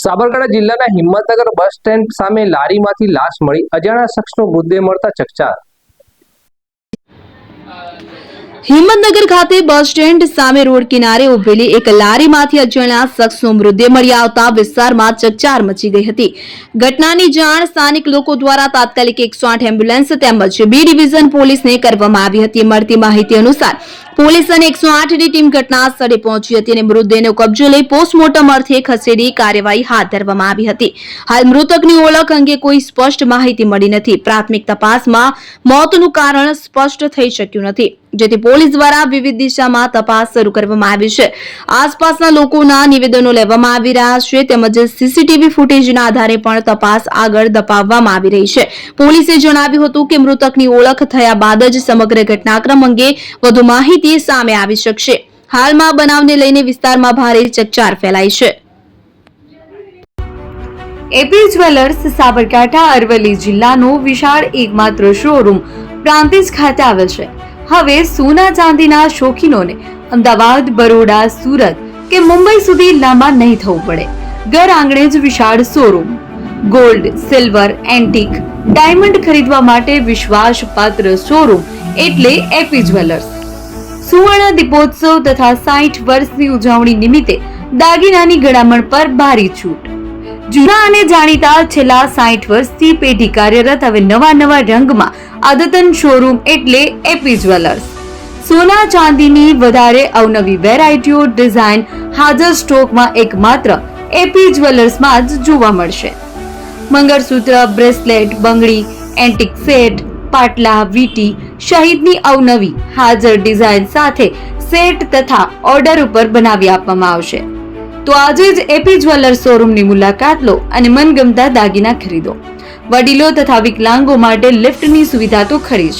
સાબરકાંઠા જિલ્લાના Himmatnagar bus stand સામે લારીમાંથી લાશ મળી અજાણ્યા શખ્સનો મૃતદેહ મળતા ચકચાર। હિંમતનગર ખાતે બસ સ્ટેન્ડ સામે રોડ કિનારે ઉભેલી એક લારીમાંથી અજાણ્યા શખ્સનો મૃતદેહ મળી આવતા વિસ્તારમાં ચકચાર મચી ગઈ હતી। ઘટનાની જાણ સ્થાનિક લોકો દ્વારા તાત્કાલિક 108 એમ્બ્યુલન્સ તેમજ બી ડિવિઝન પોલીસને કરવામાં આવી હતી। મળતી માહિતી અનુસાર પોલીસ અને 108ની ટીમ ઘટના સ્થળે પહોંચી હતી અને મૃતદેહનો કબજો લઈ પોસ્ટમોર્ટમ અર્થે ખસેડી કાર્યવાહી હાથ ધરવામાં આવી હતી। હાલ મૃતકની ઓળખ અંગે કોઈ સ્પષ્ટ માહિતી મળી નથી। પ્રાથમિક તપાસમાં મોતનું કારણ સ્પષ્ટ થઈ શક્યું નથી, જેથી પોલીસ દ્વારા વિવિધ દિશામાં તપાસ શરૂ કરવામાં આવી છે। આસપાસના લોકોના નિવેદનો લેવામાં આવી રહ્યા છે તેમજ સીસીટીવી ફૂટેજના આધારે પણ તપાસ આગળ ધપાવવામાં આવી રહી છે। પોલીસે જણાવ્યું હતું કે મૃતકની ઓળખ થયા બાદ જ સમગ્ર ઘટનાક્રમ અંગે વધુ માહિતી સામે આવી શકશે। હાલમાં બનાવને લઈને વિસ્તારમાં ભારે ચકચાર ફેલાઈ છે। એપી જ્વેલર્સ સાબરકાંઠા અરવલ્લી જિલ્લાનો વિશાળ એકમાત્ર શોરૂમ પ્રાંતિજ ખાતે આવેલ છે। હવે સોના ચાંદીના શોખીનોને અમદાવાદ, બરોડા, સુરત કે મુંબઈ સુધી લાંબા નહીં થવું પડે। ઘર આંગણે જ વિશાળ showroom. Gold, silver, antique, diamond ખરીદવા માટે વિશ્વાસપાત્ર શોરૂમ એટલે એપી જ્વેલર્સ। સુવર્ણ દીપોત્સવ તથા 60 વર્ષની ઉજવણી નિમિત્તે દાગીનાની ગળામણ પર ભારી છૂટ। જૂના અને જાણીતા છેલ્લા 60 વર્ષથી પેઢી કાર્યરત હવે નવા રંગમાં અદ્યતન શોરૂમ એટલે એપી જ્વેલર્સ। સોના ચાંદીની વધારે અવનવી વેરાયટીઓ, ડિઝાઇન હાજર સ્ટોકમાં એકમાત્ર એપી જ્વેલર્સમાં જ જોવા મળશે। મંગળસૂત્ર, બ્રેસલેટ, બંગડી, એન્ટિક સેટ, પાટલા, વીટી સહિતની અવનવી હાજર ડિઝાઇન સાથે સેટ તથા ઓર્ડર ઉપર બનાવી આપવામાં આવશે। તો આજે જ એપી જ્વેલર્સ શોરૂમની મુલાકાત લો અને મનગમતા દાગીના ખરીદો। વડીલો તથા વિકલાંગો માટે લિફ્ટની સુવિધા તો ખરી જ,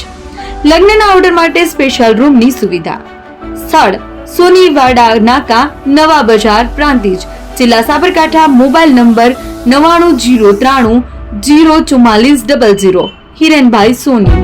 લગ્નના ઓર્ડર માટે સ્પેશિયલ રૂમની સુવિધા। સ્થળ સોનીવાડા નાકા, નવા બજાર, પ્રાંતિજ, જિલ્લા સાબરકાંઠા। Mobile number 9903304400। હિરેનભાઈ સોની।